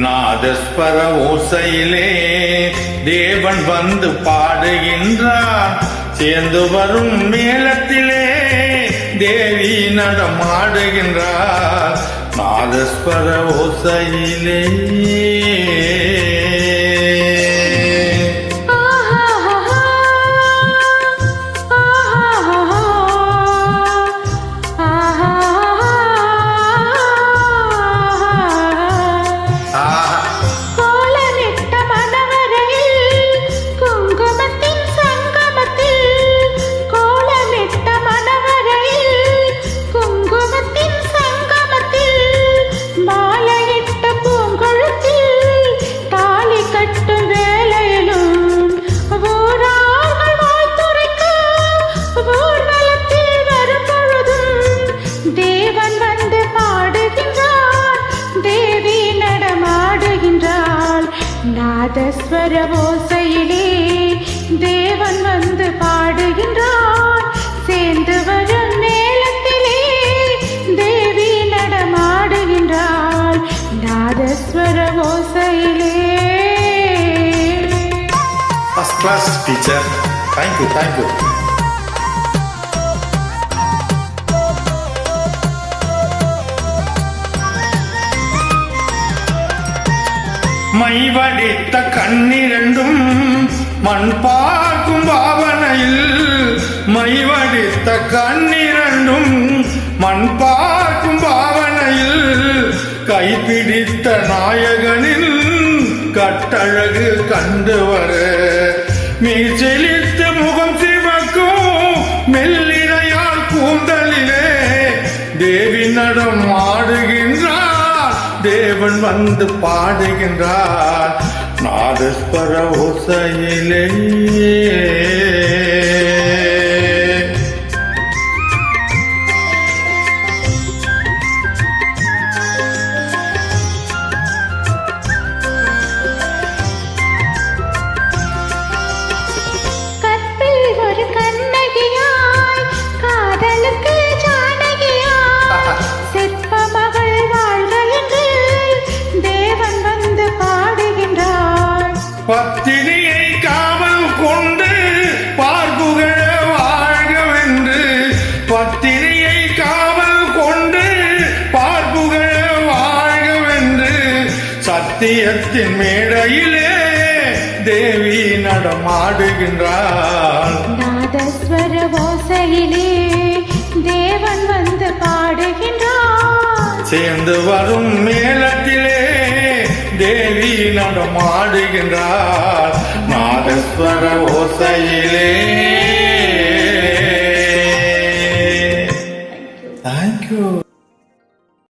நாதஸ்வர ஓசையிலே தேவன் வந்து பாடுகின்றார். சேர்ந்து வரும் மேளத்திலே தேவி நடமாடுகின்றார். நாதஸ்வர ஓசையிலே நாதஸ்வர ஓசையிலே தேவன் வந்து பாடுகின்றார். சேர்ந்து வரும் மேளத்திலே தேவி நடமாடுகின்றாள். நாதஸ்வர ஓசையிலே. First class teacher. Thank you, thank you. மைவடித்த கண்ணிரண்டும் மண் பார்க்கும் பாவனையில், மைவடித்த கண்ணிரண்டும் மண் பார்க்கும் பாவனையில், கைப்பிடித்த நாயகனின் கட்டழகு கண்டு வர மீச்செலித்து முகம் சிவக்கும் மெல்லினையால் கூந்தலிலே தேவி நடம் ஆடுகின்றார். தேவன் வந்து பாடுகின்றார். நாதஸ்வர ஓசையிலே பத்தினியை காவல் கொண்டு பார்ப்புகழ வாழ்கவென்று, பத்தினியை காவல் கொண்டு பார்ப்புகழ வாழ்கவென்று, சத்தியத்தின் மேடையிலே தேவி நடமாடுகின்றாள். நாதஸ்வர ஓசையிலே தேவன் வந்து பாடுகின்றார். சேர்ந்து வரும் மேளத்திலே தேவி நடமாடுகின்றார். நாதஸ்வர ஓசையிலே